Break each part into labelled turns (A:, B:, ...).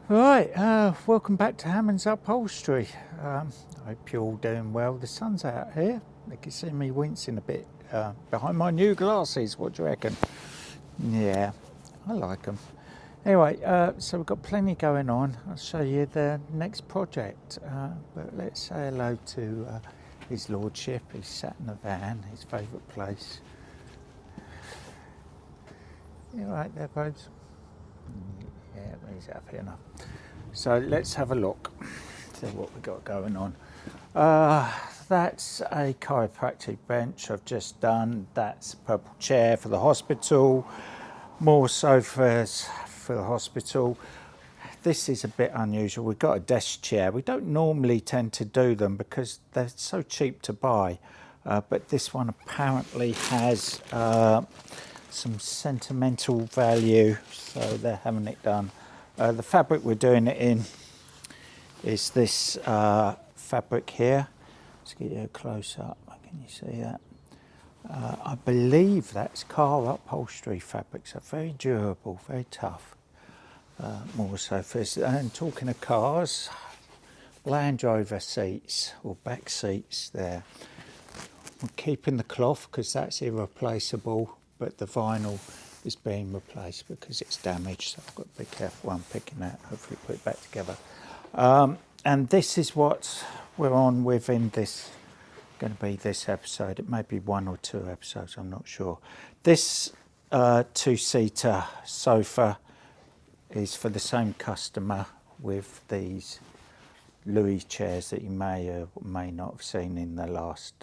A: Right, welcome back to Hammond's Upholstery. I hope you're all doing well. The sun's out here. You can see me wincing a bit behind my new glasses. What do you reckon? Yeah, I like them. Anyway, so we've got plenty going on. I'll show you the next project. But let's say hello to His Lordship. He's sat in the van, his favourite place. You all right there, babes? Yeah, he's happy enough. So let's have a look, see what we've got going on. That's a chiropractic bench I've just done. That's a purple chair for the hospital. More sofas for the hospital. This is a bit unusual. We've got a desk chair. We don't normally tend to do them because they're so cheap to buy. But this one apparently has some sentimental value, so they're having it done. The fabric we're doing it in is this fabric here. Let's get you a close up. Can you see that? I believe that's car upholstery fabric, so very durable, very tough. More sofas. And talking of cars, Land Rover seats or back seats there. We're keeping the cloth because that's irreplaceable, but the vinyl is being replaced because it's damaged, so I've got to be careful when I'm picking that. Hopefully put it back together. And this is what we're on with in this, going to be this episode. It may be 1 or 2 episodes, I'm not sure. This 2-seater sofa is for the same customer with these Louis chairs that you may or may not have seen in the last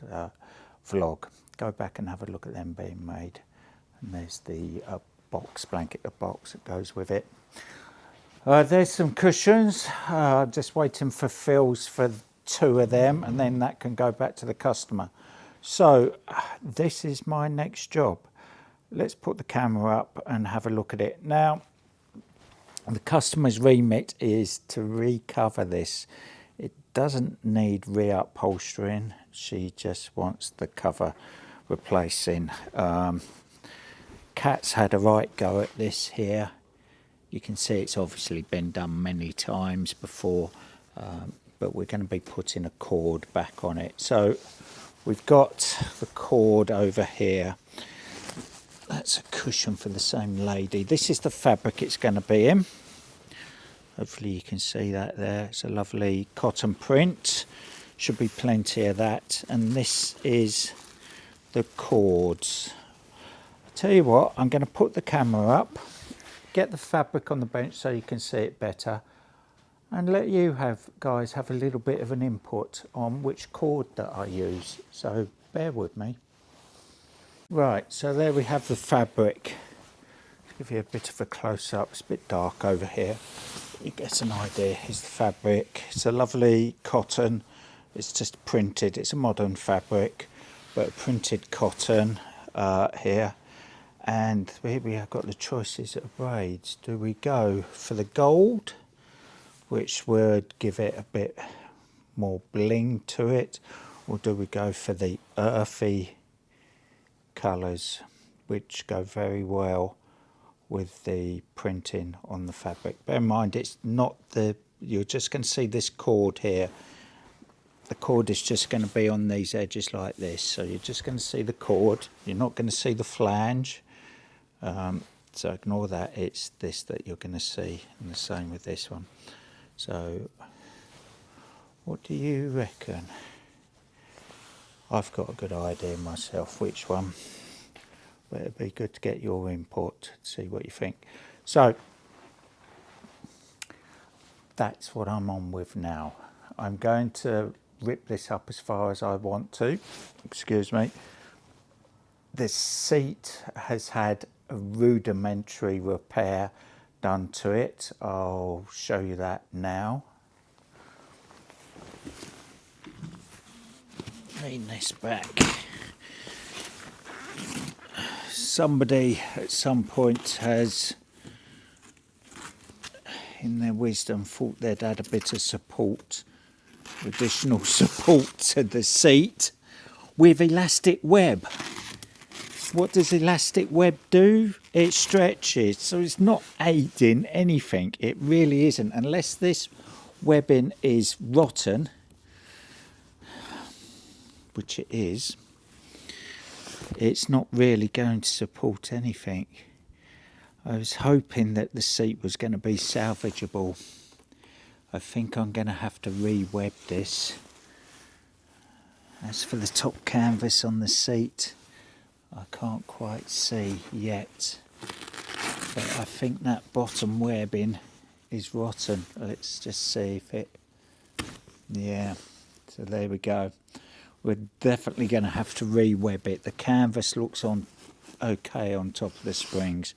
A: vlog. Go back and have a look at them being made. And there's the blanket box that goes with it. There's some cushions. Just waiting for fills for 2 of them, and then that can go back to the customer. So this is my next job. Let's put the camera up and have a look at it. Now, the customer's remit is to recover this. It doesn't need reupholstering. She just wants the cover replacing. Kat's had a right go at this here. You can see it's obviously been done many times before, but we're going to be putting a cord back on it. So we've got the cord over here. That's a cushion for the same lady. This is the fabric it's going to be in. Hopefully you can see that there. It's a lovely cotton print. Should be plenty of that. And this is the cords. I'll tell you what, I'm going to put the camera up, get the fabric on the bench so you can see it better, and let you guys have a little bit of an input on which cord that I use. So bear with me. Right, so there we have the fabric. Let's give you a bit of a close-up. It's a bit dark over here. You get an idea. Here's the fabric. It's a lovely cotton. It's just printed. It's a modern fabric, but printed cotton here. And here we have got the choices of braids. Do we go for the gold, which would give it a bit more bling to it, or do we go for the earthy colours, which go very well with the printing on the fabric? Bear in mind, it's not you're just going to see this cord here. The cord is just going to be on these edges like this, so you're just going to see the cord. You're not going to see the flange. So ignore that, it's this that you're going to see, and the same with this one. So what do you reckon? I've got a good idea myself which one, but it'd be good to get your input, see what you think. So that's what I'm on with now. I'm going to rip this up as far as I want to. Excuse me. This seat has had a rudimentary repair done to it. I'll show you that now. Lean this back. Somebody at some point has, in their wisdom, thought they'd add a bit of support, additional support to the seat with elastic web. what does elastic web do? It stretches, so it's not aiding anything. It really isn't, unless this webbing is rotten, which it is. It's not really going to support anything. I was hoping that the seat was going to be salvageable. I think I'm going to have to re-web this. As for the top canvas on the seat, I can't quite see yet, but I think that bottom webbing is rotten. Let's just see if it, yeah, so there we go. We're definitely going to have to re-web it. The canvas looks on okay on top of the springs,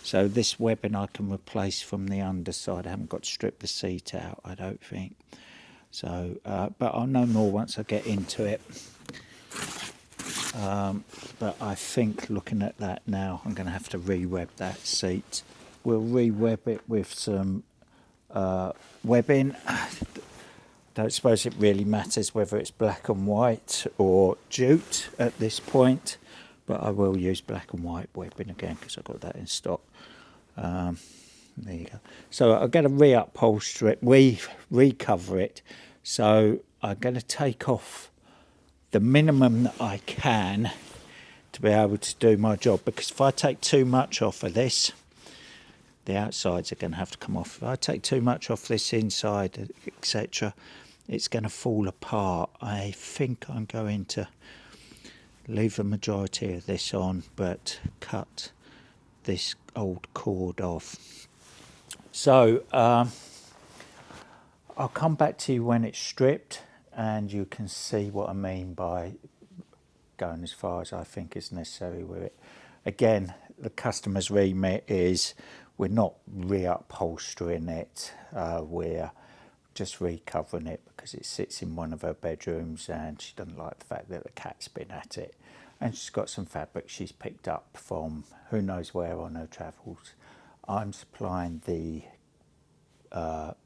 A: so this webbing I can replace from the underside. I haven't got to strip the seat out, I don't think. So, but I'll know more once I get into it. But I think looking at that now, I'm going to have to re-web that seat. We'll re-web it with some webbing. Don't suppose it really matters whether it's black and white or jute at this point, but I will use black and white webbing again because I've got that in stock. There you go. So I'm going to re-upholster it, recover it. So I'm going to take off the minimum that I can to be able to do my job, because if I take too much off of this, the outsides are going to have to come off. If I take too much off this inside, etc., it's going to fall apart. I think I'm going to leave the majority of this on, but cut this old cord off. So I'll come back to you when it's stripped, and you can see what I mean by going as far as I think is necessary with it. Again, the customer's remit is we're not re-upholstering it, we're just recovering it because it sits in one of her bedrooms and she doesn't like the fact that the cat's been at it. And she's got some fabric she's picked up from who knows where on her travels. I'm supplying the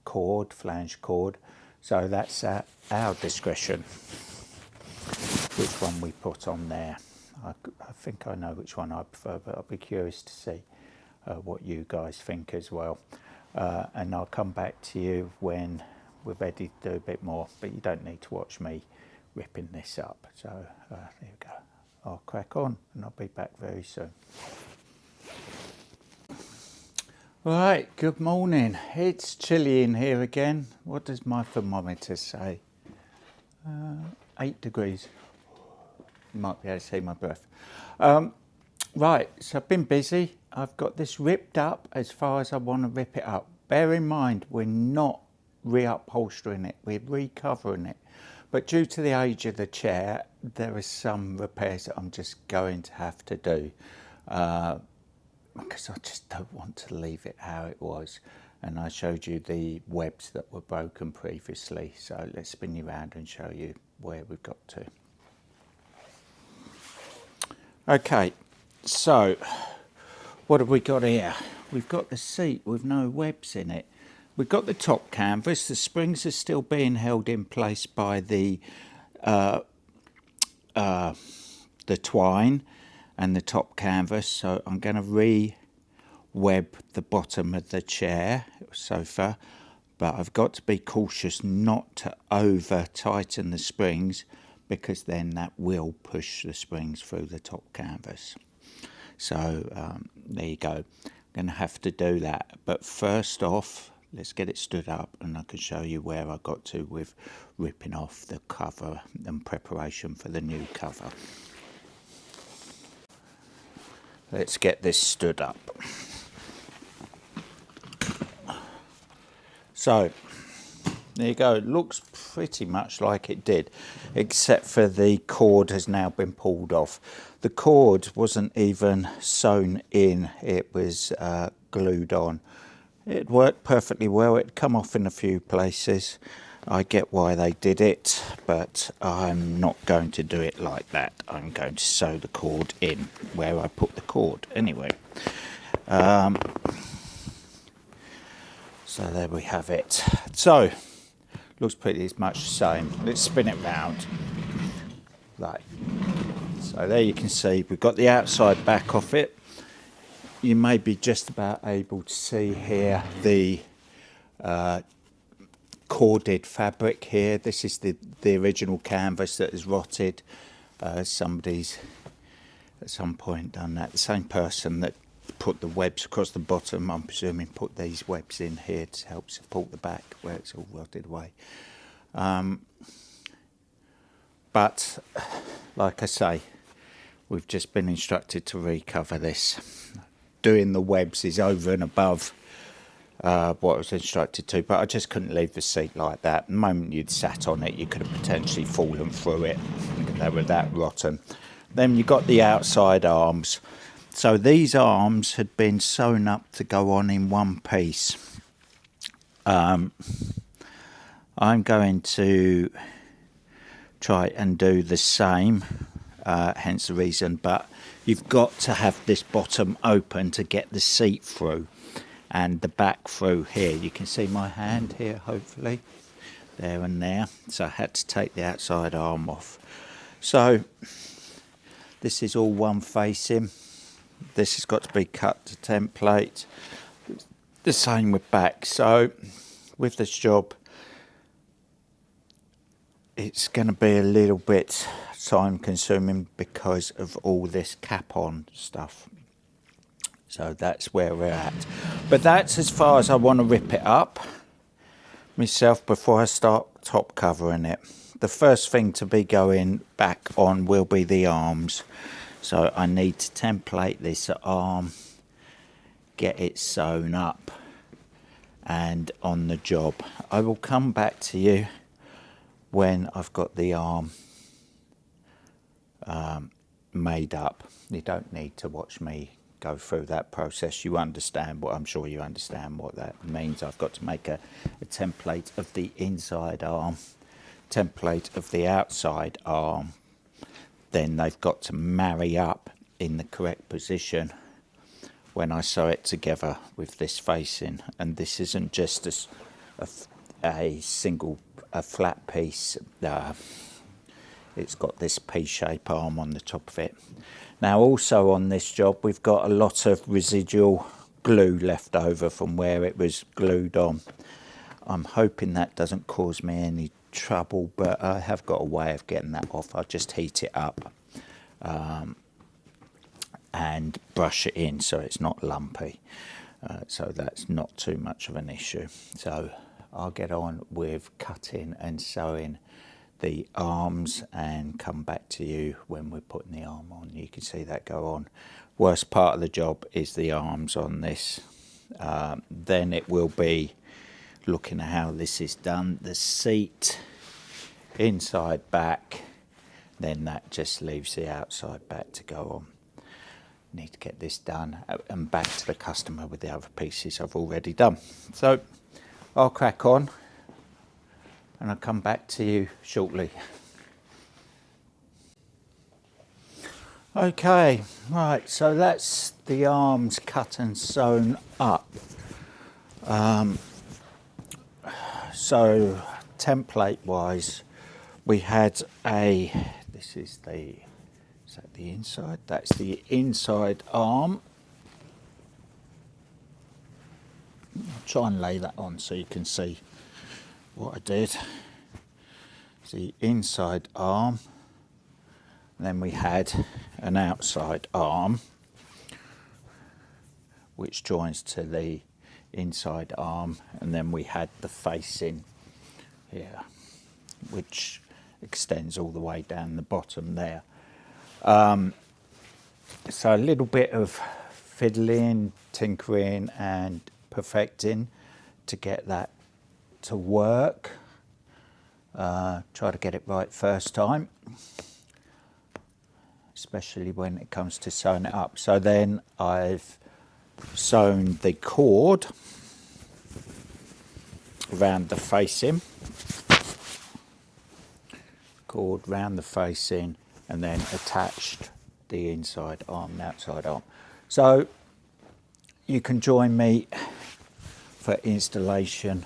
A: cord, flange cord, so that's at our discretion which one we put on there. I think I know which one I prefer, but I'll be curious to see what you guys think as well. And I'll come back to you when we're ready to do a bit more, but you don't need to watch me ripping this up. So there you go. I'll crack on and I'll be back very soon. Right, good morning. It's chilly in here again. What does my thermometer say? 8 degrees. You might be able to see my breath. Right, so I've been busy. I've got this ripped up as far as I want to rip it up. Bear in mind, we're not re-upholstering it, we're recovering it. But due to the age of the chair, there are some repairs that I'm just going to have to do. Because I just don't want to leave it how it was. And I showed you the webs that were broken previously. So let's spin you around and show you where we've got to. Okay, so what have we got here? We've got the seat with no webs in it. We've got the top canvas. The springs are still being held in place by the twine and the top canvas. So I'm going to re-web the bottom of the chair, sofa, but I've got to be cautious not to over tighten the springs, because then that will push the springs through the top canvas. So there you go. I'm going to have to do that. But first off, let's get it stood up and I can show you where I got to with ripping off the cover and preparation for the new cover. Let's get this stood up. So there you go. It looks pretty much like it did, except for the cord has now been pulled off. The cord wasn't even sewn in, it was glued on. It worked perfectly well. It'd come off in a few places. I get why they did it, but I'm not going to do it like that. I'm going to sew the cord in where I put the cord anyway. So there we have it. So looks pretty much the same. Let's spin it round. Right. So there you can see we've got the outside back off it. You may be just about able to see here the corded fabric here. This is the original canvas that is rotted. Somebody's at some point done that. The same person that put the webs across the bottom, I'm presuming, put these webs in here to help support the back where it's all rotted away. But like I say, we've just been instructed to recover this. Doing the webs is over and above what I was instructed to, but I just couldn't leave the seat like that. The moment you'd sat on it, you could have potentially fallen through it. They were that rotten. Then you got the outside arms. So these arms had been sewn up to go on in one piece. I'm going to try and do the same, hence the reason, but you've got to have this bottom open to get the seat through and the back through here. You can see my hand here, hopefully, there and there. So I had to take the outside arm off. So this is all one facing. This has got to be cut to template. The same with back. So with this job, it's going to be a little bit time consuming because of all this cap on stuff. So that's where we're at. But that's as far as I want to rip it up myself before I start top covering it. The first thing to be going back on will be the arms. So I need to template this arm, get it sewn up and on the job. I will come back to you when I've got the arm made up. You don't need to watch me go through that process. You understand what, I'm sure you understand what that means. I've got to make a template of the inside arm, template of the outside arm. Then they've got to marry up in the correct position when I sew it together with this facing. And this isn't just a single flat piece. It's got this P-shape arm on the top of it. Now also on this job we've got a lot of residual glue left over from where it was glued on. I'm hoping that doesn't cause me any trouble, but I have got a way of getting that off. I'll just heat it up and brush it in so it's not lumpy. So that's not too much of an issue. So I'll get on with cutting and sewing the arms and come back to you when we're putting the arm on. You can see that go on. Worst part of the job is the arms on this. Then it will be looking at how this is done. The seat, inside back, then that just leaves the outside back to go on. Need to get this done and back to the customer with the other pieces I've already done. So I'll crack on and I'll come back to you shortly. Okay, right, so that's the arms cut and sewn up. So template wise, we had this is that the inside? That's the inside arm. I'll try and lay that on so you can see what I did. It's the inside arm. And then we had an outside arm which joins to the inside arm, and then we had the facing here which extends all the way down the bottom there. So a little bit of fiddling, tinkering and perfecting to get that to work. Try to get it right first time, especially when it comes to sewing it up. So then I've sewn the cord around the facing, and then attached the inside arm and outside arm. So you can join me for installation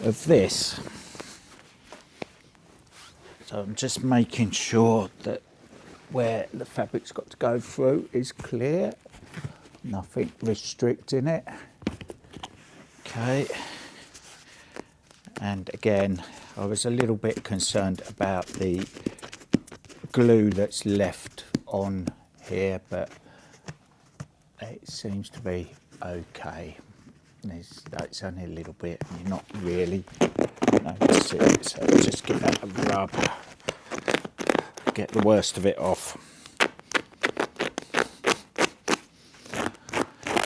A: of this. So I'm just making sure that where the fabric's got to go through is clear. Nothing restricting it. Okay. And again, I was a little bit concerned about the glue that's left on here, but it seems to be okay. It's only a little bit, and you're not really notice it, so just give that a rub, get the worst of it off.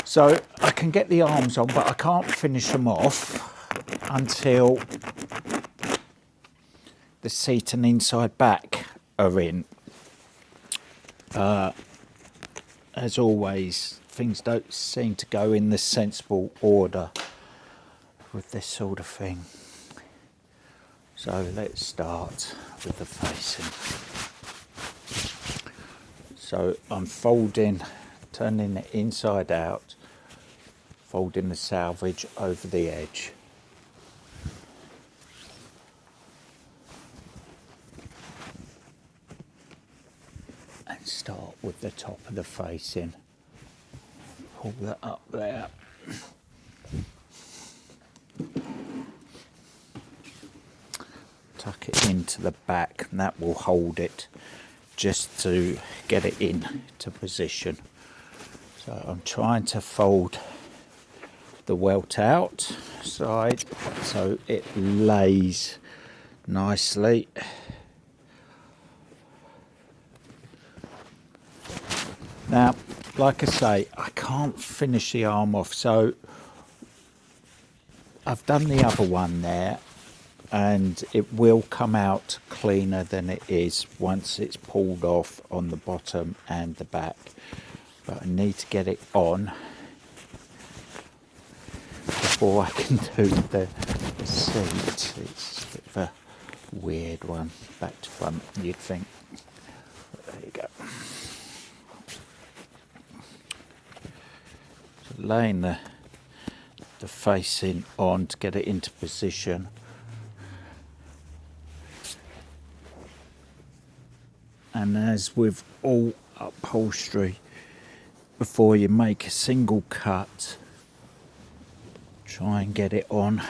A: So I can get the arms on, but I can't finish them off until the seat and inside back are in. As always, things don't seem to go in the sensible order with this sort of thing. So let's start with the facing. So I'm folding, turning it inside out, folding the salvage over the edge. And start with the top of the facing. Pull that up there. Tuck it into the back, and that will hold it just to get it into position. So I'm trying to fold the welt out side so it lays nicely. Now, like I say, I can't finish the arm off, so I've done the other one there, and it will come out cleaner than it is once it's pulled off on the bottom and the back. But I need to get it on before I can do the seat. It's a bit of a weird one, back to front, you'd think. But there you go. So laying the facing on to get it into position. And as with all upholstery, before you make a single cut, try and get it on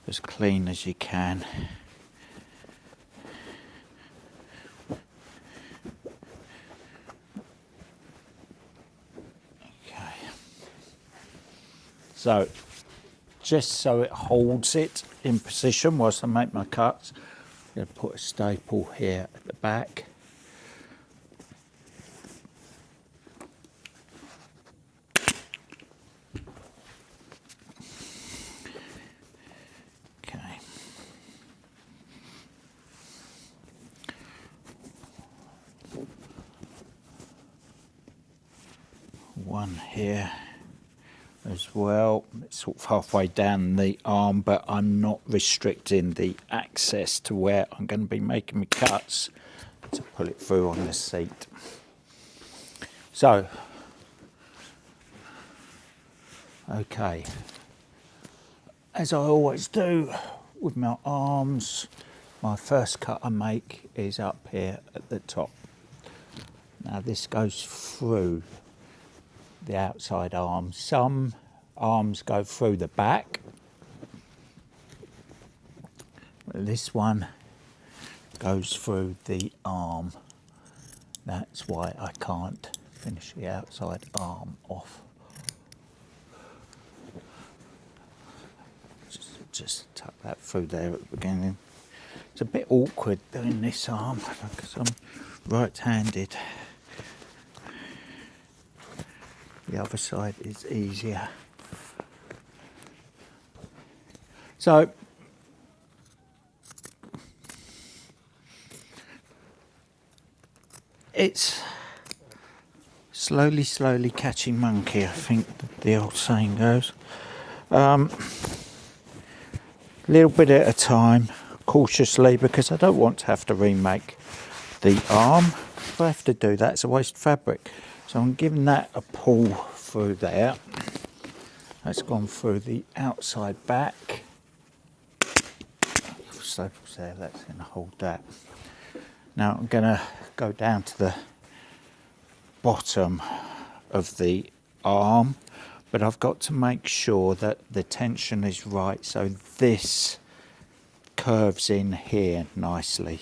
A: as clean as you can. Okay. So, just so it holds it in position whilst I make my cuts, I'm going to put a staple here at the back. One here as well. It's sort of halfway down the arm, but I'm not restricting the access to where I'm going to be making my cuts to pull it through on the seat. So, okay, as I always do with my arms, my first cut I make is up here at the top. Now this goes through the outside arm. Some arms go through the back. This one goes through the arm. That's why I can't finish the outside arm off. Just tuck that through there at the beginning. It's a bit awkward doing this arm because I'm right-handed. The other side is easier. So, it's slowly catching monkey, I think the old saying goes. Little bit at a time, cautiously, because I don't want to have to remake the arm. If I have to do that, it's a waste of fabric. So I'm giving that a pull through there. That's gone through the outside back. Staples there, that's going to hold that. Now I'm going to go down to the bottom of the arm, but I've got to make sure that the tension is right, so this curves in here nicely.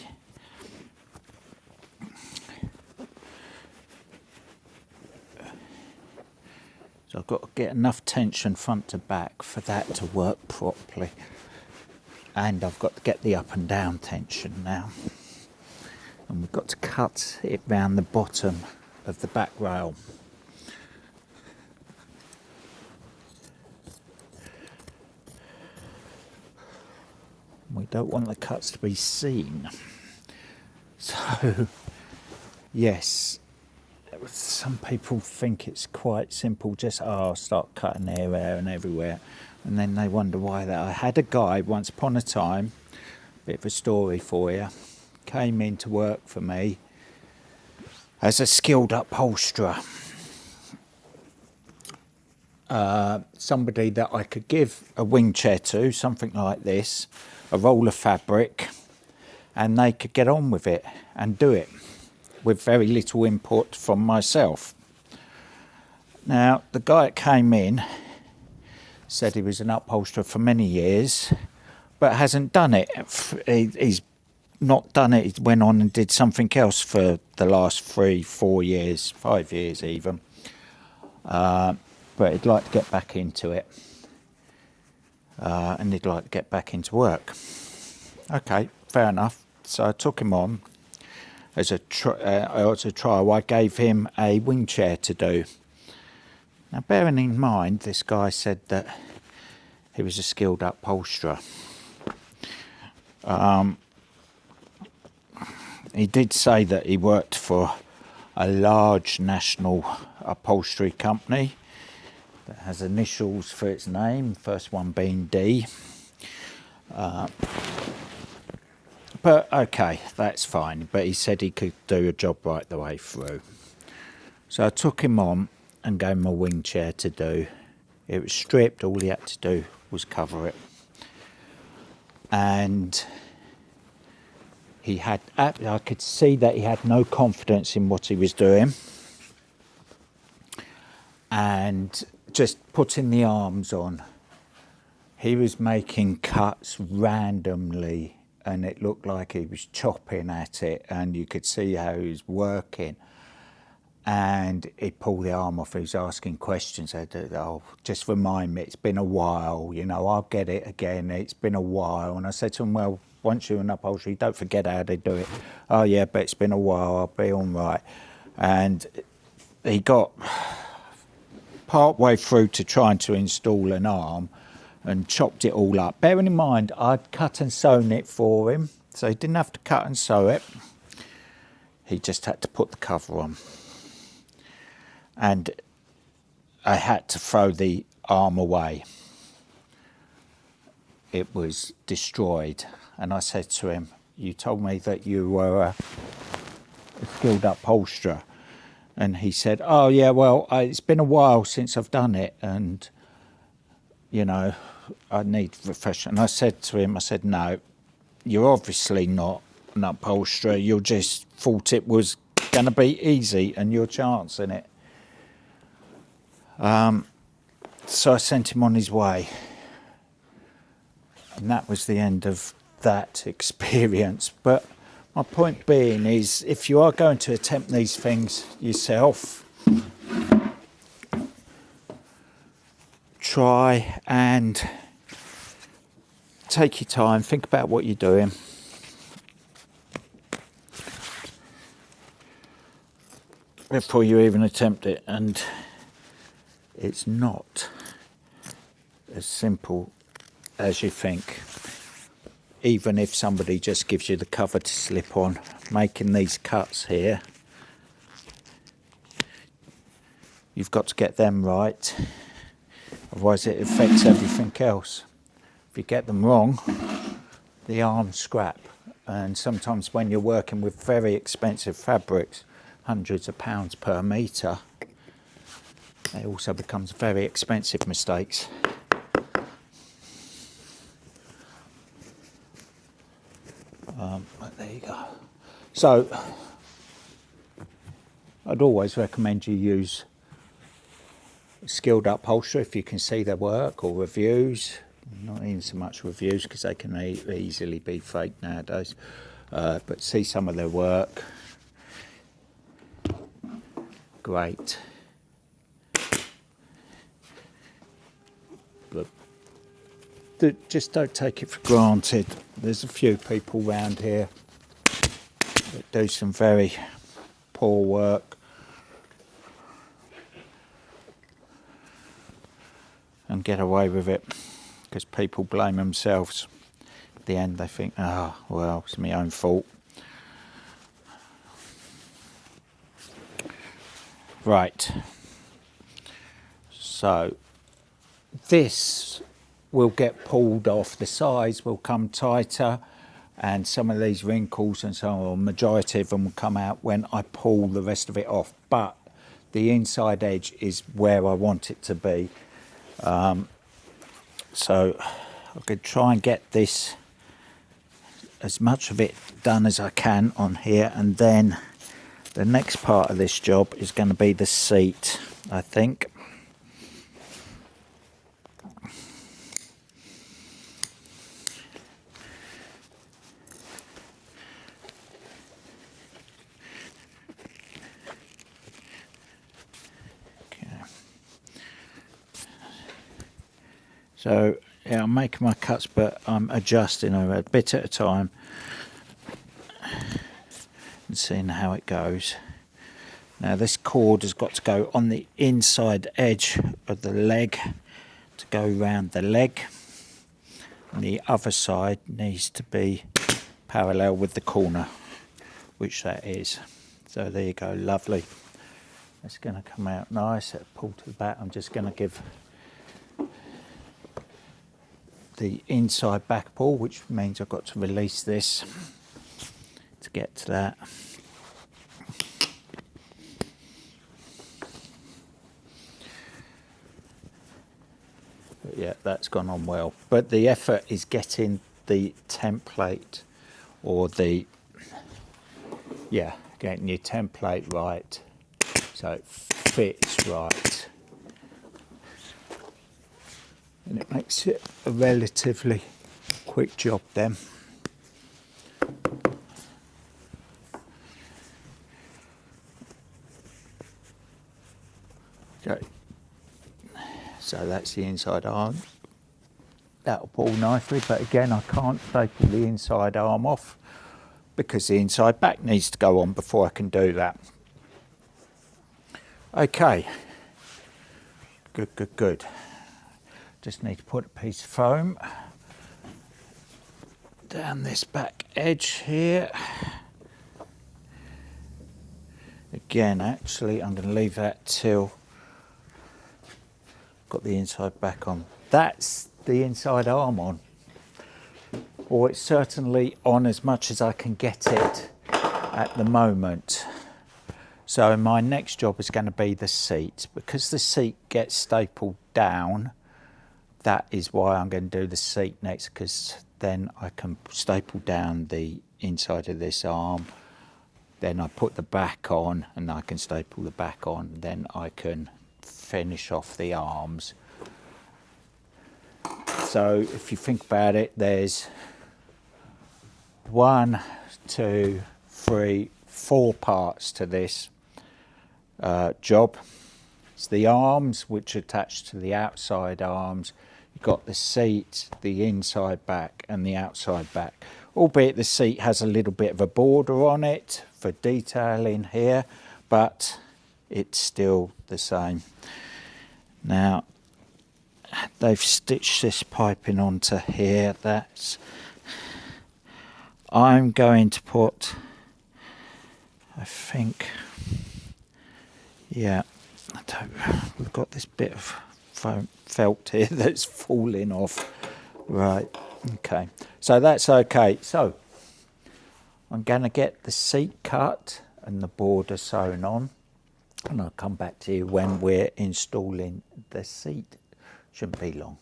A: So I've got to get enough tension front to back for that to work properly. And I've got to get the up and down tension now. And we've got to cut it round the bottom of the back rail. We don't want the cuts to be seen. So, yes, some people think it's quite simple, just start cutting here, there and everywhere, and then they wonder why that. I had a guy once upon a time, bit of a story for you, came in to work for me as a skilled upholsterer. Somebody that I could give a wing chair to, something like this, a roll of fabric, and they could get on with it and do it with very little input from myself. Now, the guy that came in said he was an upholsterer for many years, but hasn't done it. He's not done it. He went on and did something else for the last 3, 4 years, 5 years even. But he'd like to get back into it. And he'd like to get back into work. Okay, fair enough. So I took him on as a trial. I gave him a wing chair to do. Now, bearing in mind, this guy said that he was a skilled upholsterer. He did say that he worked for a large national upholstery company that has initials for its name, first one being D. But okay, that's fine. But he said he could do a job right the way through. So I took him on and gave him a wing chair to do. It was stripped, all he had to do was cover it. And I could see that he had no confidence in what he was doing. And just putting the arms on, he was making cuts randomly, and it looked like he was chopping at it, and you could see how he was working. And he'd pull the arm off, he was asking questions. Oh, just remind me, it's been a while, I'll get it again, it's been a while. And I said to him, well, once you're in upholstery, don't forget how they do it. Oh yeah, but it's been a while, I'll be all right. And he got part way through to trying to install an arm and chopped it all up. Bearing in mind, I'd cut and sewn it for him, so he didn't have to cut and sew it. He just had to put the cover on. And I had to throw the arm away. It was destroyed. And I said to him, you told me that you were a skilled upholsterer. And he said, oh yeah, well, it's been a while since I've done it, and I need refreshment. And I said to him, no, you're obviously not an upholsterer. You just thought it was going to be easy and you're chancing it. So I sent him on his way. And that was the end of that experience. But my point being is, if you are going to attempt these things yourself, try and take your time, think about what you're doing. Before you even attempt it. And it's not as simple as you think. Even if somebody just gives you the cover to slip on, making these cuts here, you've got to get them right, otherwise it affects everything else. If you get them wrong, the arms scrap. And sometimes when you're working with very expensive fabrics, hundreds of pounds per metre, it also becomes very expensive mistakes. But there you go. So I'd always recommend you use skilled upholsterer if you can see their work, or reviews. Not even so much reviews because they can easily be fake nowadays, but see some of their work. Great. But just don't take it for granted. There's a few people around here that do some very poor work and get away with it because people blame themselves. At the end they think, oh, well, it's my own fault. Right, so this will get pulled off, the sides will come tighter, and some of these wrinkles and so on, majority of them will come out when I pull the rest of it off, but the inside edge is where I want it to be. So I could try and get this, as much of it done as I can on here, and then the next part of this job is going to be the seat, I think. Okay. So yeah, I'm making my cuts, but I'm adjusting over a bit at a time and seeing how it goes. Now this cord has got to go on the inside edge of the leg to go round the leg, and the other side needs to be parallel with the corner, which that is. So there you go, lovely. It's going to come out nice. It'll pull to the back. I'm just going to give the inside back pull, which means I've got to release this to get to that. But yeah, that's gone on well. But the effort is getting the template, or the, yeah, getting your template right so it fits right. And it makes it a relatively quick job then. Okay. So that's the inside arm. That'll pull nicely, but again I can't staple the inside arm off because the inside back needs to go on before I can do that. Okay, good. Just need to put a piece of foam down this back edge here. Again, actually I'm going to leave that till got the inside back on. That's the inside arm on, or it's certainly on as much as I can get it at the moment. So my next job is going to be the seat. Because the seat gets stapled down, that is why I'm going to do the seat next, because then I can staple down the inside of this arm, then I put the back on and I can staple the back on, then I can finish off the arms. So if you think about it, there's 1, 2, 3, 4 parts to this job. It's the arms, which are attached to the outside arms. You've got the seat, the inside back and the outside back, albeit the seat has a little bit of a border on it for detailing here, but it's still the same. Now they've stitched this piping onto here. I'm going to put, I think, yeah, we've got this bit of felt here that's falling off. Right, okay, so that's okay. So I'm going to get the seat cut and the border sewn on, and I'll come back to you when we're installing the seat. Shouldn't be long.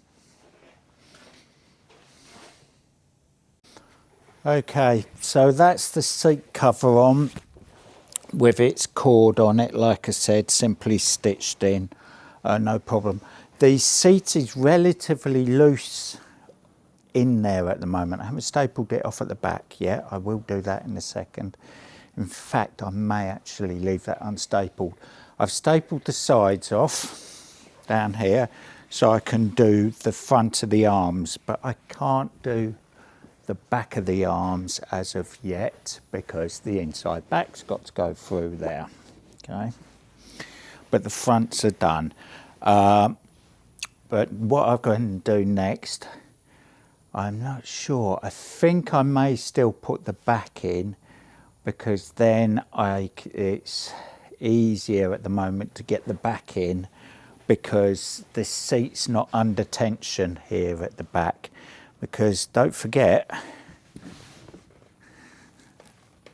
A: Okay, so that's the seat cover on. with its cord on it, like I said, simply stitched in, no problem. The seat is relatively loose in there at the moment. I haven't stapled it off at the back yet. I will do that in a second. In fact, I may actually leave that unstapled. I've stapled the sides off down here so I can do the front of the arms, but I can't do the back of the arms as of yet because the inside back's got to go through there. Okay, but the fronts are done. But what I'm going to do next, I'm not sure. I think I may still put the back in because then it's easier at the moment to get the back in because the seat's not under tension here at the back. Because don't forget,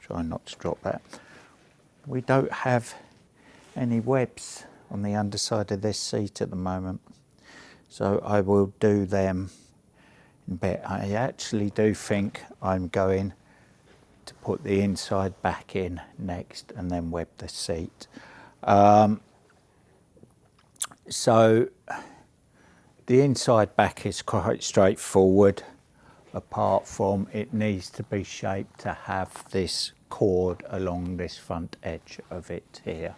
A: try not to drop that, we don't have any webs on the underside of this seat at the moment. So I will do them in a bit. I actually do think I'm going to put the inside back in next and then web the seat. So the inside back is quite straightforward, apart from it needs to be shaped to have this cord along this front edge of it here.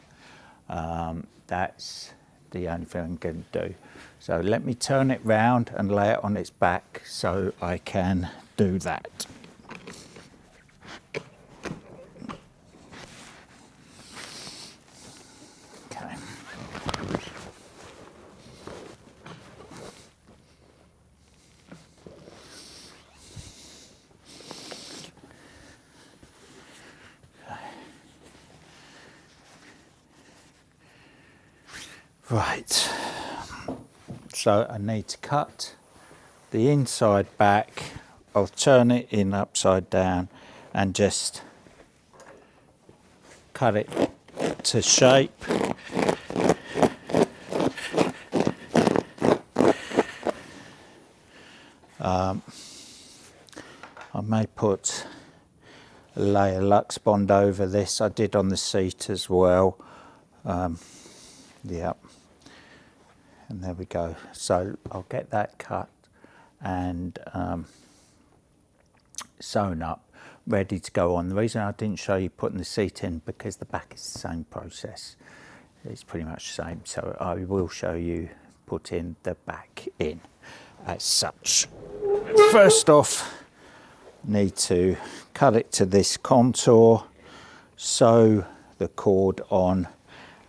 A: That's the only thing I'm going to do. So let me turn it round and lay it on its back so I can do that. Okay. Right, so I need to cut the inside back. I'll turn it in upside down and just cut it to shape. I may put a layer Lux Bond over this. I did on the seat as well. Yeah. And there we go. So I'll get that cut and sewn up, ready to go on. The reason I didn't show you putting the seat in because the back is the same process. It's pretty much the same. So I will show you putting the back in as such. First off, need to cut it to this contour, sew the cord on,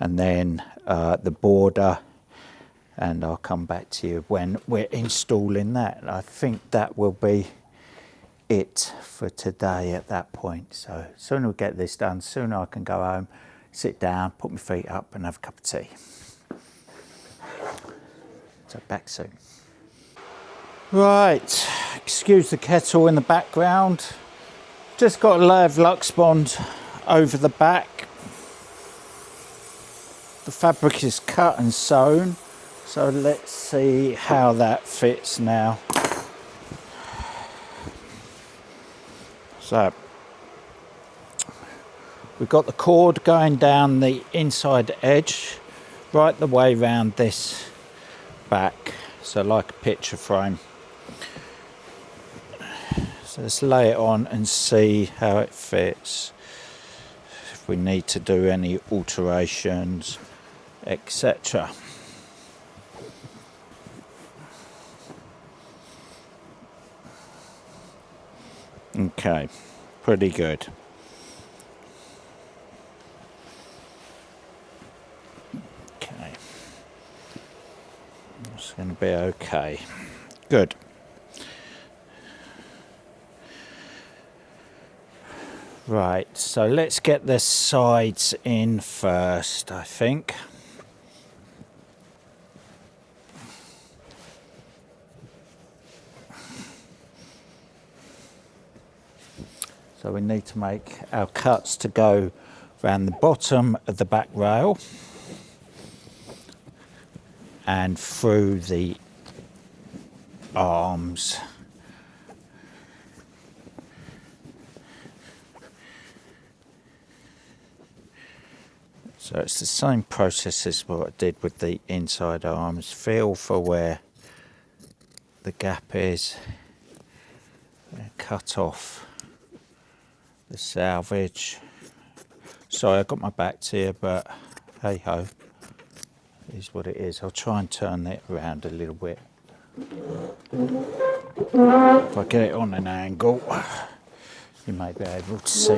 A: and then the border. And I'll come back to you when we're installing that. I think that will be it for today at that point. So sooner we get this done, sooner I can go home, sit down, put my feet up and have a cup of tea. So back soon. Right, excuse the kettle in the background. Just got a layer of Lux Bond over the back. The fabric is cut and sewn. So let's see how that fits now. So we've got the cord going down the inside edge, right the way round this back, so like a picture frame. So let's lay it on and see how it fits. If we need to do any alterations, etc. Okay, pretty good. Okay, it's going to be okay. Good. Right, so let's get the sides in first, I think. So we need to make our cuts to go around the bottom of the back rail and through the arms. So it's the same process as what I did with the inside arms. Feel for where the gap is, and cut off the salvage. Sorry, I got my back to you, but hey ho, it is what it is. I'll try and turn it around a little bit. If I get it on an angle, you may be able to see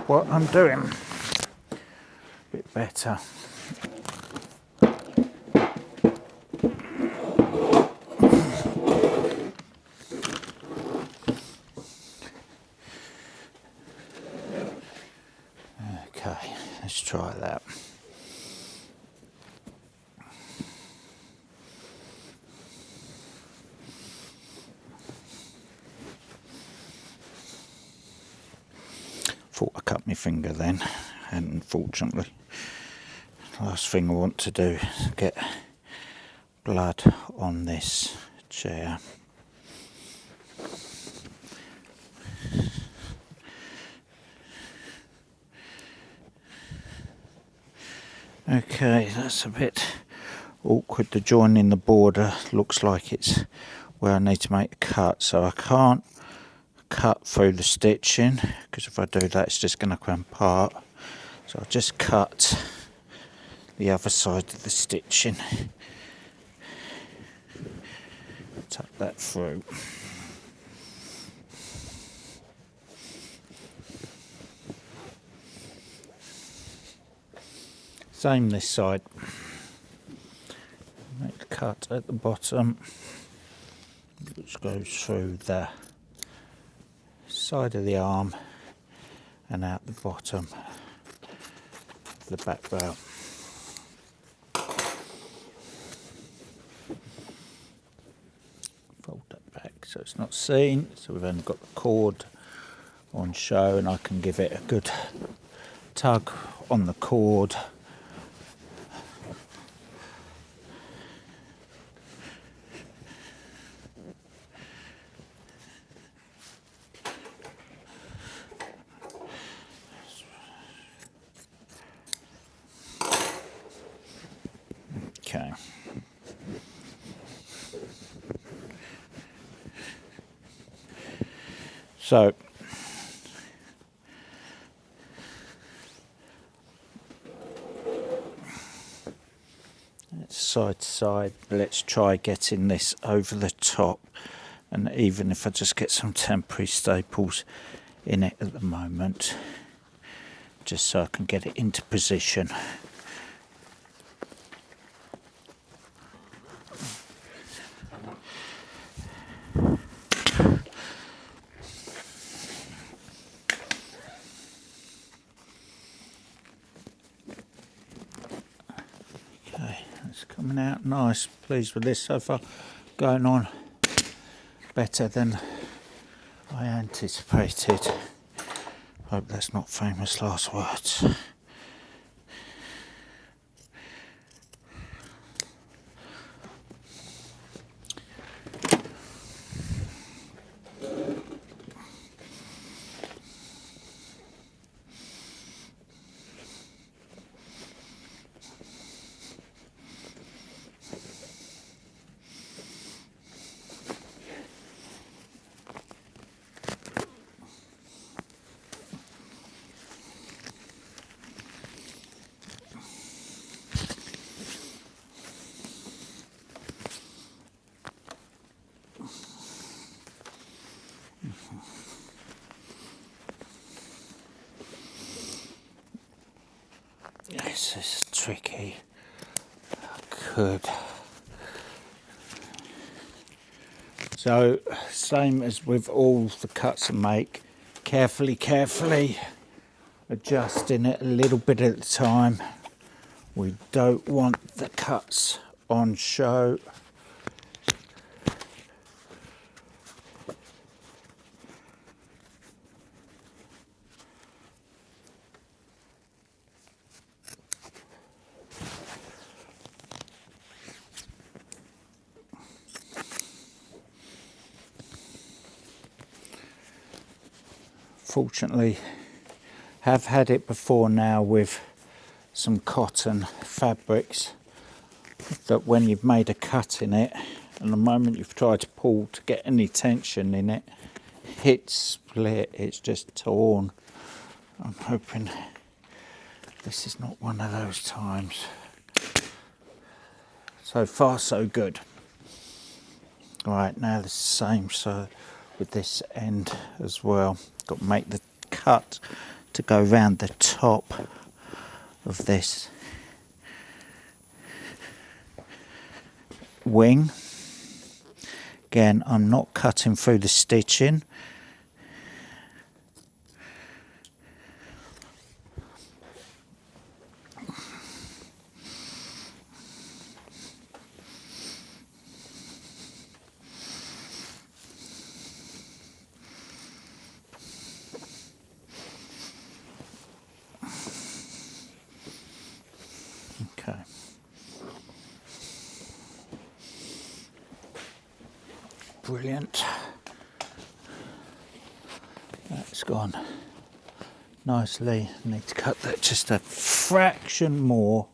A: what I'm doing a bit better. Okay, let's try that. Thought I cut my finger then, and unfortunately, the last thing I want to do is get blood on this chair. Okay, that's a bit awkward. The join in the border looks like it's where I need to make a cut, so I can't cut through the stitching, because if I do that it's just going to come apart. So I'll just cut the other side of the stitching, tuck that through. Same this side. Make the cut at the bottom, which goes through the side of the arm and out the bottom of the back rail. Fold that back so it's not seen, so we've only got the cord on show, and I can give it a good tug on the cord. Okay. So it's side to side. Let's try getting this over the top, and even if I just get some temporary staples in it at the moment, just so I can get it into position. Coming out nice, pleased with this so far, going on better than I anticipated. Hope that's not famous last words. This is tricky. I could. So, same as with all the cuts I make, carefully adjusting it a little bit at a time. We don't want the cuts on show. Fortunately, have had it before now with some cotton fabrics that when you've made a cut in it, and the moment you've tried to pull to get any tension in it, it's split, it's just torn. I'm hoping this is not one of those times. So far so good. Right, now the same so with this end as well. Got to make the cut to go round the top of this wing. Again, I'm not cutting through the stitching. Okay. Brilliant. That's gone nicely. Need to cut that just a fraction more.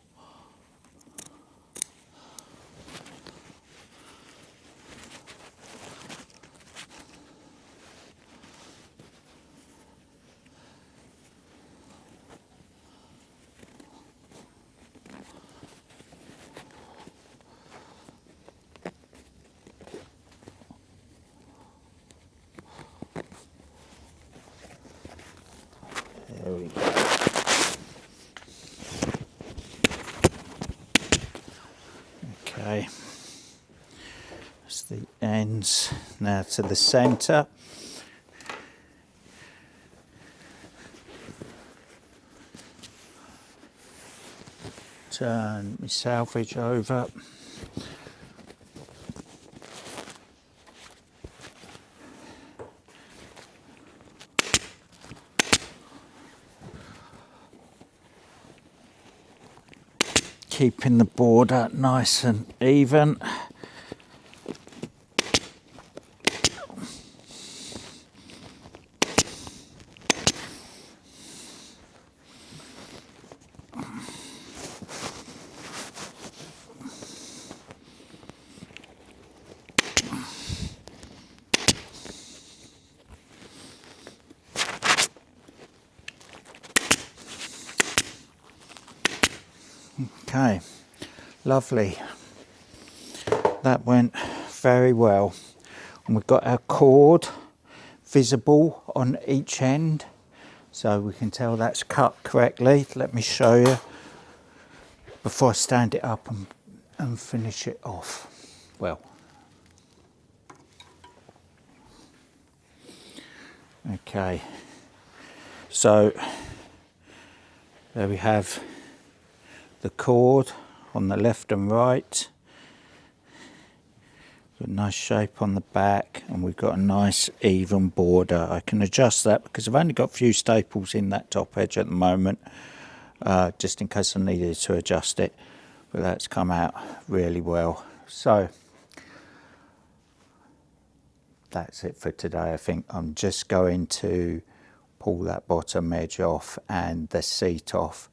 A: There we go. Okay, that's the ends. Now to the centre. Turn my salvage over. Keeping the border nice and even. Okay, lovely. That went very well. And we've got our cord visible on each end, so we can tell that's cut correctly. Let me show you before I stand it up and finish it off. Well, okay, so there we have the cord on the left and right. Got a nice shape on the back, and we've got a nice even border. I can adjust that because I've only got a few staples in that top edge at the moment, just in case I needed to adjust it, but that's come out really well. So that's it for today. I think I'm just going to pull that bottom edge off and the seat off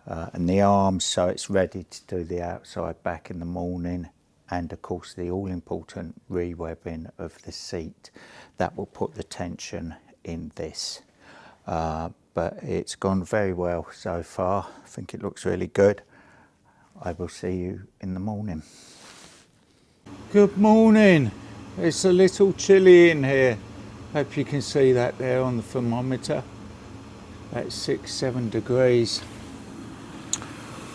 A: and the arms, so it's ready to do the outside back in the morning, and of course the all-important re-webbing of the seat that will put the tension in this. But it's gone very well so far. I think it looks really good. I will see you in the morning. Good morning. It's a little chilly in here. Hope you can see that there on the thermometer. That's 6-7 degrees.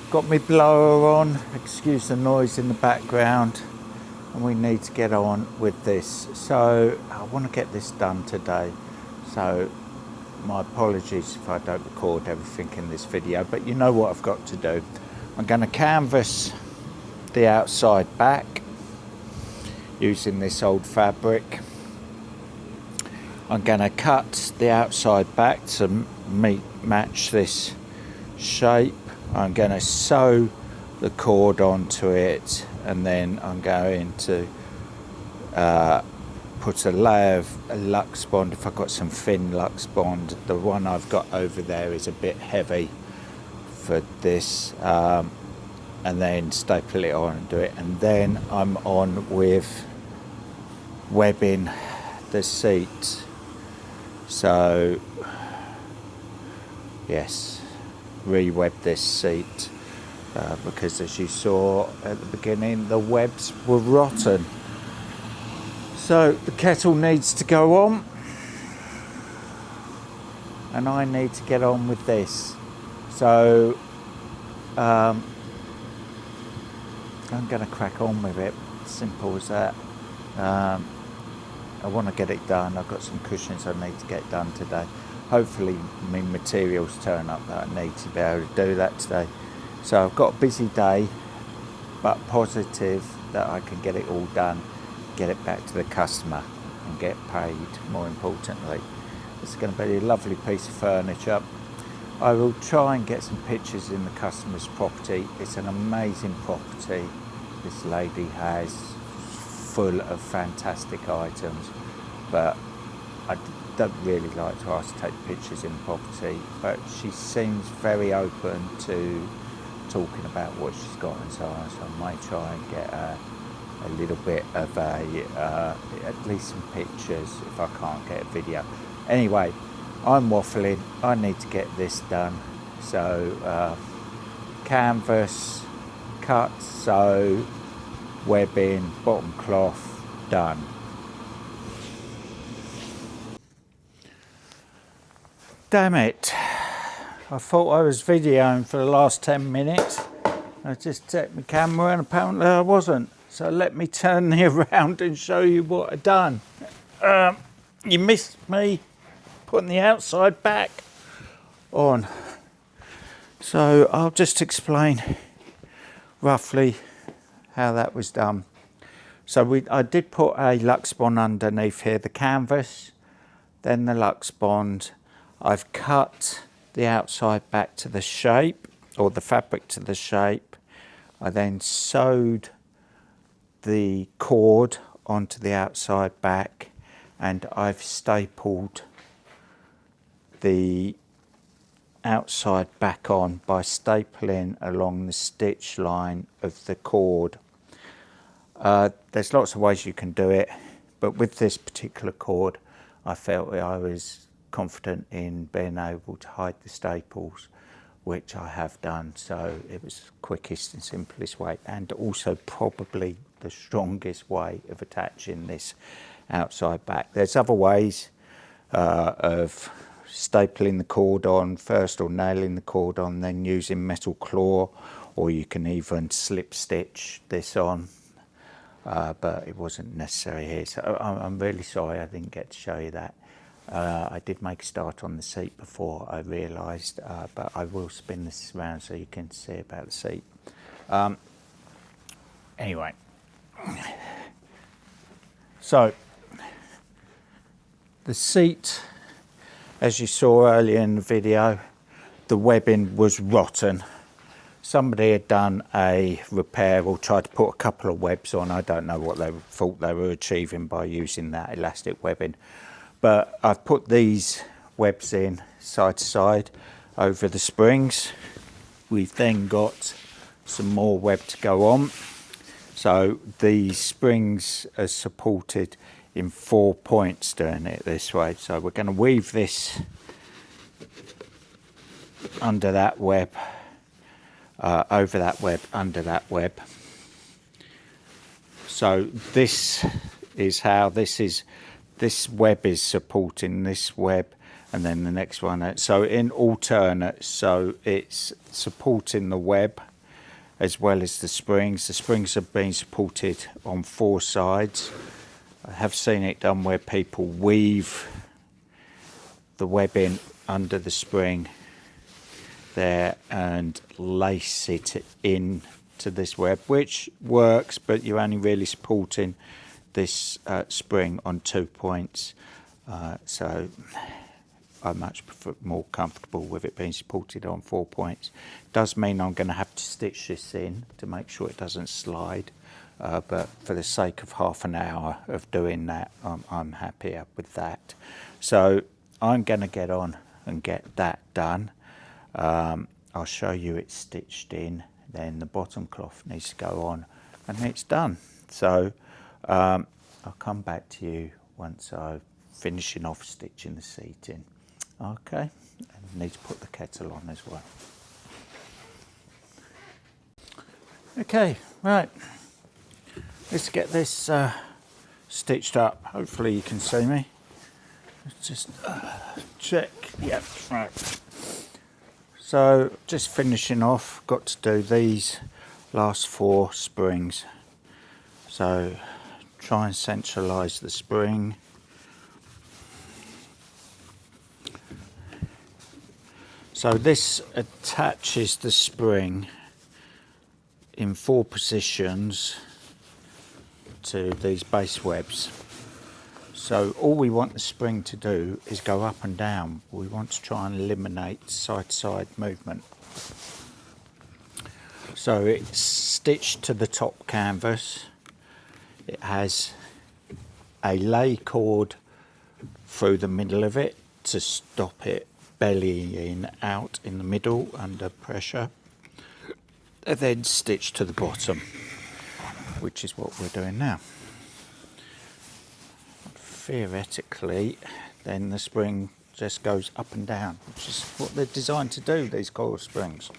A: Got my blower on, excuse the noise in the background, and we need to get on with this. So I want to get this done today, so my apologies if I don't record everything in this video, but you know what I've got to do. I'm going to canvas the outside back using this old fabric. I'm going to cut the outside back to match this shape. I'm going to sew the cord onto it, and then I'm going to put a layer of Lux Bond. If I've got some thin Lux Bond, the one I've got over there is a bit heavy over this and then staple it on and do it, and then I'm on with webbing the seat. So yes, re-web this seat because as you saw at the beginning, the webs were rotten. So the kettle needs to go on, and I need to get on with this. So I'm going to crack on with it. Simple as that. I want to get it done. I've got some cushions I need to get done today. Hopefully my materials turn up that I need to be able to do that today. So I've got a busy day, but positive that I can get it all done, get it back to the customer and get paid, more importantly. It's going to be a lovely piece of furniture. I will try and get some pictures in the customer's property. It's an amazing property this lady has, full of fantastic items, but I don't really like to ask to take pictures in the property, but she seems very open to talking about what she's got and so on, so I might try and get a little bit of at least some pictures if I can't get a video. Anyway, I'm waffling, I need to get this done. So canvas, cut, sew, webbing, bottom cloth, done. Damn it, I thought I was videoing for the last 10 minutes. I just checked my camera and apparently I wasn't. So let me turn it around and show you what I've done. You missed me putting the outside back on. So I'll just explain roughly how that was done. So I did put a Lux Bond underneath here, the canvas, then the Lux Bond. I've cut the outside back to the shape, or the fabric to the shape. I then sewed the cord onto the outside back, and I've stapled the outside back on by stapling along the stitch line of the cord. There's lots of ways you can do it, but with this particular cord I felt I was confident in being able to hide the staples, which I have done, so it was the quickest and simplest way, and also probably the strongest way of attaching this outside back. There's other ways of stapling the cord on first, or nailing the cord on, then using metal claw, or you can even slip stitch this on, but it wasn't necessary here, so I'm really sorry I didn't get to show you that. I did make a start on the seat before I realised, but I will spin this around so you can see about the seat. Anyway, so the seat, as you saw earlier in the video, the webbing was rotten. Somebody had done a repair or tried to put a couple of webs on. I don't know what they thought they were achieving by using that elastic webbing. But I've put these webs in side to side over the springs. We've then got some more web to go on. So the springs are supported in 4 points doing it this way. So we're going to weave this under that web, over that web, under that web. So this is how this web is supporting this web, and then the next one. So in alternate, so it's supporting the web as well as the springs. The springs have been supported on 4 sides. I have seen it done where people weave the web in under the spring there and lace it in to this web, which works, but you're only really supporting this spring on 2 points, so I'm much more comfortable with it being supported on 4 points. Does mean I'm going to have to stitch this in to make sure it doesn't slide, but for the sake of half an hour of doing that, I'm happier with that. So I'm going to get on and get that done. I'll show you it's stitched in, then the bottom cloth needs to go on, and it's done. So I'll come back to you once I'm finishing off stitching the seating. Okay, and I need to put the kettle on as well. Okay, right, let's get this stitched up. Hopefully you can see me. Let's just check. Yep, right. So just finishing off, got to do these last 4 springs. So try and centralise the spring. So this attaches the spring in 4 positions to these base webs. So all we want the spring to do is go up and down. We want to try and eliminate side-to-side movement. So it's stitched to the top canvas. It has a lay cord through the middle of it to stop it bellying out in the middle under pressure. And then stitched to the bottom, which is what we're doing now. Theoretically, then the spring just goes up and down, which is what they're designed to do, these coil springs.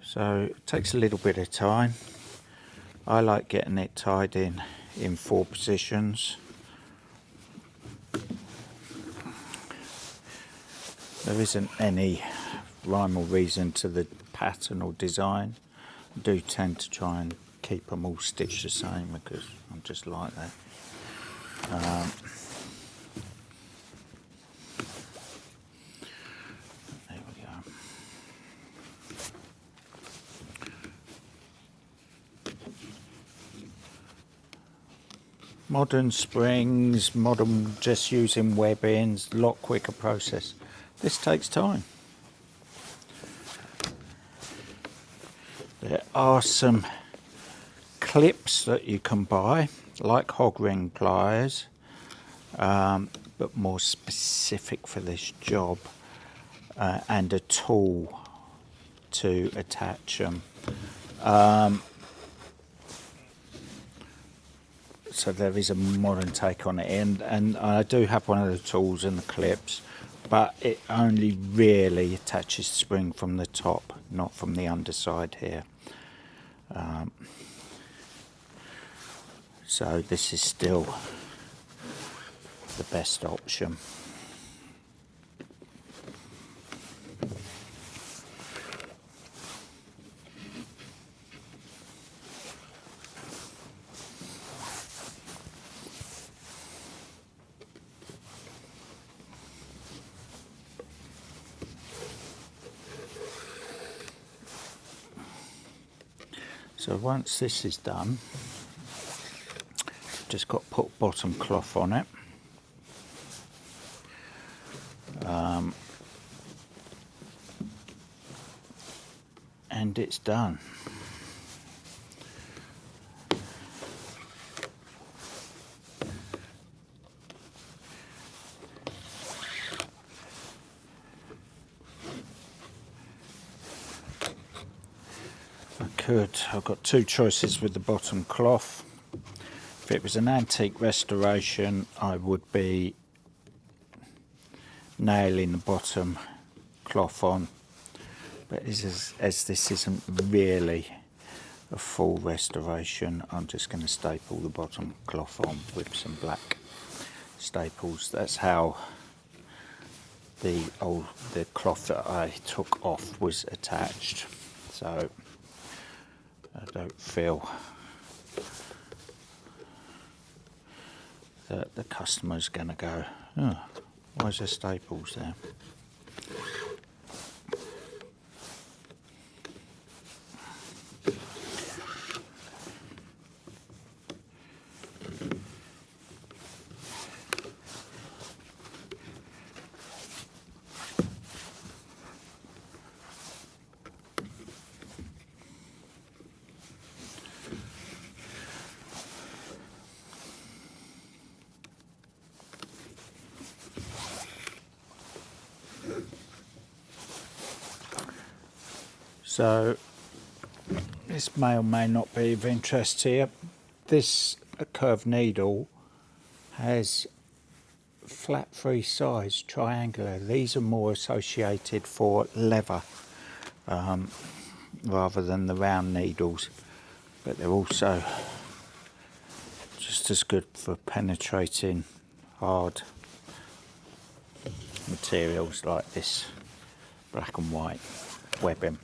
A: So it takes a little bit of time. I like getting it tied in 4 positions. There isn't any rhyme or reason to the pattern or design. I do tend to try and keep them all stitched the same because I'm just like that. There we go. Modern springs, modern just using webbings, a lot quicker process. This takes time. There are some clips that you can buy, like hog ring pliers, but more specific for this job, and a tool to attach them. So there is a modern take on it, and I do have one of the tools and the clips, but it only really attaches the spring from the top, not from the underside here. So this is still the best option. So once this is done, just got to put bottom cloth on it. And it's done. I've got 2 choices with the bottom cloth. If it was an antique restoration, I would be nailing the bottom cloth on, but as this isn't really a full restoration, I'm just going to staple the bottom cloth on with some black staples. That's how the cloth that I took off was attached, so I don't feel that the customer's going to go, oh, why is there staples there? So this may or may not be of interest here. This curved needle has flat three sides, triangular. These are more associated for leather rather than the round needles, but they're also just as good for penetrating hard materials like this black and white webbing.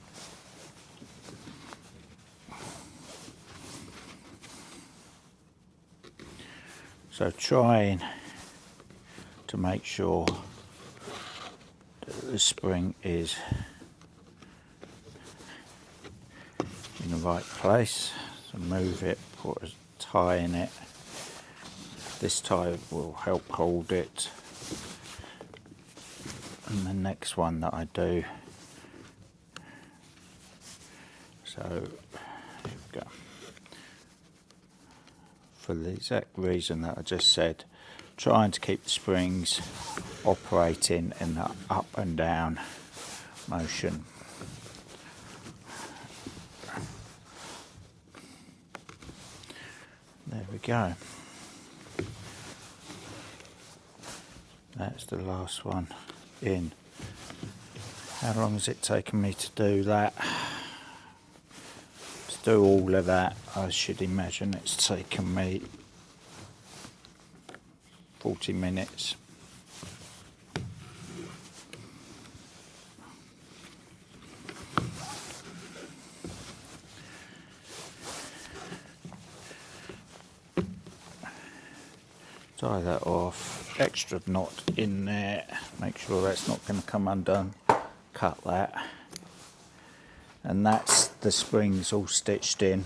A: So trying to make sure that the spring is in the right place. So move it, put a tie in it. This tie will help hold it. And the next one that I do, so here we go. For the exact reason that I just said, trying to keep the springs operating in the up and down motion. There we go. That's the last one in. How long has it taken me to do that? To do all of that, I should imagine it's taken me 40 minutes. Tie that off, extra knot in there, make sure that's not going to come undone, cut that, and that's the springs all stitched in.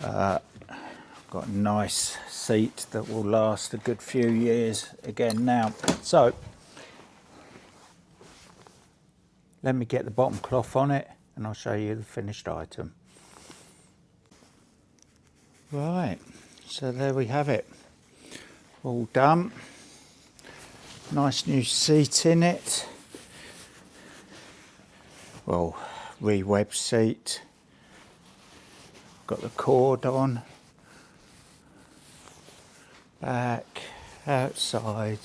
A: Got a nice seat that will last a good few years again now. So let me get the bottom cloth on it and I'll show you the finished item. Right. So there we have it, all done. Nice new seat in it. Well, re-web seat. Got the cord on. Back, outside,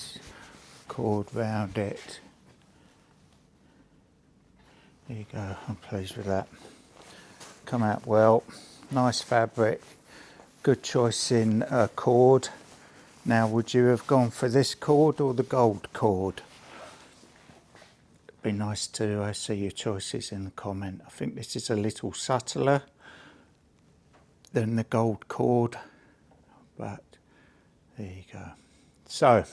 A: cord round it. There you go, I'm pleased with that. Come out well, nice fabric. Good choice in cord. Now, would you have gone for this cord or the gold cord? It'd be nice to see your choices in the comment. I think this is a little subtler than the gold cord, but there you go. So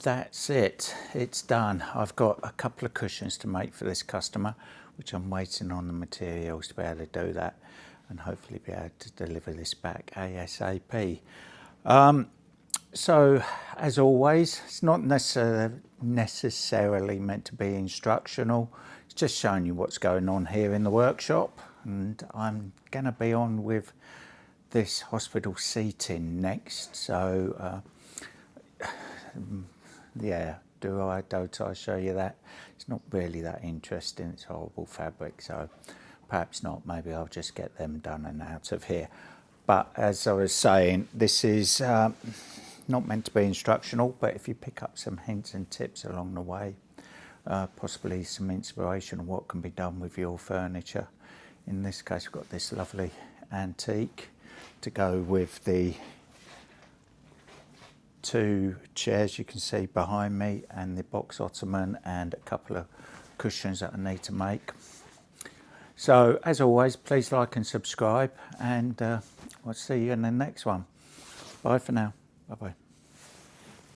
A: that's it. It's done. I've got a couple of cushions to make for this customer, which I'm waiting on the materials to be able to do that and hopefully be able to deliver this back ASAP. So, as always, it's not necessarily meant to be instructional. It's just showing you what's going on here in the workshop, and I'm going to be on with this hospital seating next. So, yeah. Don't I show you that? It's not really that interesting. It's horrible fabric, so perhaps not. Maybe I'll just get them done and out of here. But as I was saying, this is not meant to be instructional, but if you pick up some hints and tips along the way, possibly some inspiration of what can be done with your furniture. In this case, we've got this lovely antique to go with the two chairs you can see behind me and the box ottoman and a couple of cushions that I need to make. So as always, please like and subscribe, and I'll see you in the next one. Bye for now. Bye bye.